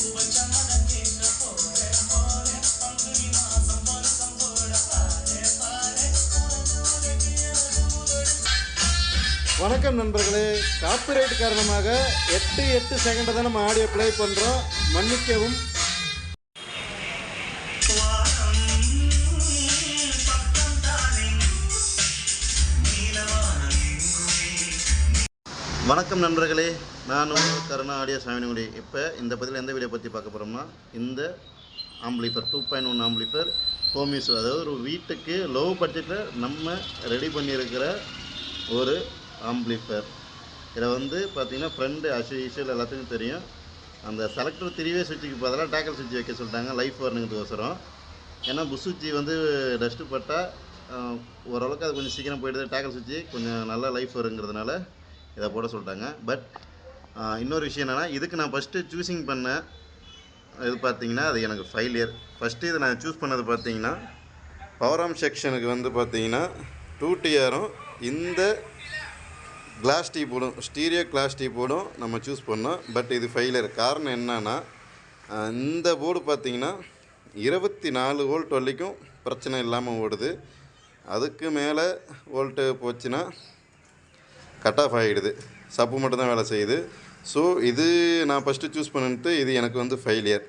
வணக்கம் நண்பர்களே, காப்பிரைட் காரணமாக 8 செகண்ட் தான் நம்ம ஆடியோ ப்ளே பண்ணுறோம், மன்னிக்கவும். வணக்கம் நண்பர்களே, நான் கருணா ஆடியோ சாமினிகுடி. இப்போ இந்த பதில் எந்த வீடியோ பற்றி பார்க்க போகிறோம்னா, இந்த ஆம்பிளிஃபர் 2.1 ஆம்பிளிஃபர் ஹோமிஸ், அதாவது ஒரு வீட்டுக்கு லோ பட்ஜெட்டில் நம்ம ரெடி பண்ணியிருக்கிற ஒரு ஆம்பிளிஃபர். இதில் வந்து பார்த்திங்கன்னா ஃப்ரெண்டு யூஷுவல் எல்லாத்துக்கும் தெரியும், அந்த செலக்டர் 3-வே சுவிட்சுக்கு பதிலாக டேக்கல் சுவிட்ச் வைக்க சொல்லிட்டாங்க லைஃப் வரணுங்கிறதுக்கோசரம். ஏன்னா புஷ் சுவிட்சு வந்து டஸ்ட்டு பட்டால் ஓரளவுக்கு அது கொஞ்சம் சீக்கிரம் போயிடுது, டேக்கல் சுவிட்சு கொஞ்சம் நல்லா லைஃப் வருங்கிறதுனால இதை போட சொல்லிட்டாங்க. பட் இன்னொரு விஷயம் என்னென்னா, இதுக்கு நான் ஃபஸ்ட்டு சூஸிங் பண்ணேன் இது பார்த்திங்கன்னா அது எனக்கு ஃபெயிலியர். ஃபஸ்ட்டு இதை நான் சூஸ் பண்ணது பார்த்திங்கன்னா பவர் ஆர்ம் செக்ஷனுக்கு வந்து பார்த்திங்கன்னா 2TRம் இந்த கிளாஸ் டீபோர்டும் ஸ்டீரியோ கிளாஸ் டீபோர்டும் நம்ம சூஸ் பண்ணோம். பட் இது ஃபெயிலியர். காரணம் என்னன்னா, இந்த போர்டு பார்த்திங்கன்னா 24 வோல்ட் வரைக்கும் பிரச்சனை இல்லாமல் ஓடுது. அதுக்கு மேலே வோல்ட்டு போச்சுன்னா கட் ஆஃப் ஆகிடுது, சப்பு மட்டும் தான் வேலை செய்யுது. ஸோ இது நான் ஃபஸ்ட்டு சூஸ் பண்ணிட்டு இது எனக்கு வந்து ஃபெயிலியர்.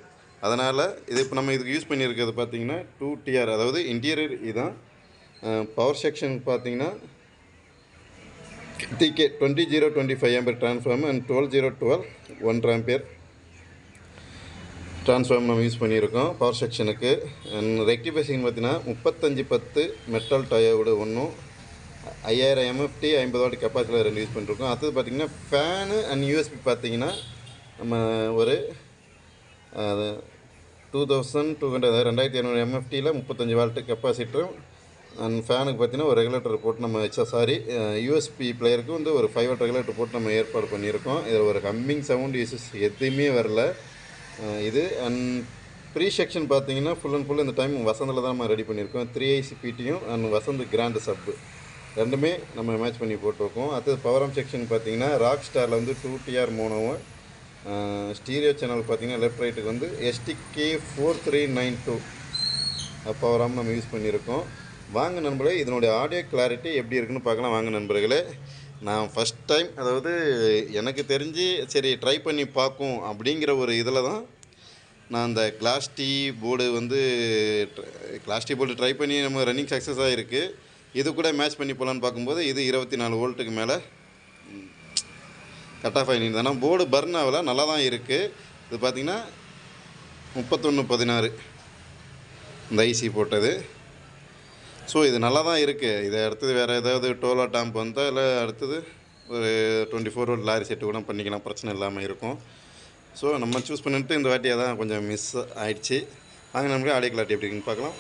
அதனால் இது இப்போ நம்ம இதுக்கு யூஸ் பண்ணியிருக்கிறது பார்த்திங்கன்னா 2TR, அதாவது இன்டீரியர் இதுதான். பவர் செக்ஷன் பார்த்திங்கன்னா TK 20025 ampere transformer and 12012 1 ampere transformer நம்ம யூஸ் பண்ணியிருக்கோம் பவர் செக்ஷனுக்கு. அண்ட் ரெக்டிஃபைசிங் பார்த்தீங்கன்னா 3510 மெட்டல் டயோடு ஒன்றும் 5000 MFT 50 வாட் கெப்பாசிட்டியில் 2 யூஸ் பண்ணியிருக்கோம். அடுத்தது பார்த்திங்கன்னா ஃபேனு அண்ட் யூஎஸ்பி பார்த்திங்கன்னா நம்ம ஒரு 2200 2200 MFTயில் 35 வால்ட்டு கெப்பாசிட்டரும் அண்ட் ஃபேனுக்கு பார்த்திங்கன்னா ஒரு ரெகுலேட்டர் போட்டு நம்ம யூஎஸ்பி பிளேயருக்கு வந்து ஒரு 5 வாட் ரெகுலேட்டர் போட்டு நம்ம ஏற்பாடு பண்ணியிருக்கோம். இதில் ஒரு ஹம்மிங் சவுண்ட் யூசஸ் எதுவுமே வரல இது. அண்ட் ப்ரீ செக்ஷன் பார்த்திங்கன்னா ஃபுல் அண்ட் ஃபுல் இந்த டைம் வசந்தில் தான் நம்ம ரெடி பண்ணியிருக்கோம். 3IC பிடியும் அண்ட் வசந்த் கிராண்டு சப்பு ரெண்டுமே நம்ம மேட்ச் பண்ணி போட்டிருக்கோம். அடுத்தது பவர் ஆர்ம் செக்ஷன் பார்த்திங்கன்னா ராக் ஸ்டாரில் வந்து 2TR மோனோவும், ஸ்டீரியோ சேனல் பார்த்திங்கன்னா லெஃப்ட் ரைட்டுக்கு வந்து STK 4392 பவர் ஆர்ம் நம்ம யூஸ் பண்ணியிருக்கோம். வாங்க நண்பர்களே, இதனுடைய ஆடியோ கிளாரிட்டி எப்படி இருக்குன்னு பார்க்கலாம். வாங்க நண்பர்களே, நான் ஃபஸ்ட் டைம், அதாவது எனக்கு தெரிஞ்சு சரி ட்ரை பண்ணி பார்க்கும் அப்படிங்கிற ஒரு இதில் தான் நான் அந்த கிளாஸ் டீ போர்டு வந்து ட்ரை பண்ணி நம்ம ரன்னிங் சக்ஸஸ் ஆகிருக்கு. இது கூட மேட்ச் பண்ணி போகலான்னு பார்க்கும்போது இது 24 வோல்ட்டுக்கு மேலே கட் ஆஃப் ஆகிடுது. ஆனால் போர்டு பர்ன் ஆகலை, நல்லா தான் இருக்குது. இது பார்த்திங்கன்னா 3116 இந்த ஐசி போட்டது. ஸோ இது நல்லா தான் இருக்குது. இதை அடுத்தது வேறு ஏதாவது டோலா டாம்ப் வந்தால் இல்லை அடுத்தது ஒரு 24 வோல்ட் லாரி செட்டு கூட பண்ணிக்கலாம், பிரச்சனை இல்லாமல் இருக்கும். ஸோ நம்ம சூஸ் பண்ணிட்டு இந்த வாட்டியாக தான் கொஞ்சம் மிஸ் ஆகிடுச்சு. வாங்க நம்மளுக்கு ஆடியோ கிளாரிட்டி எப்படி இருக்குன்னு பார்க்கலாம்.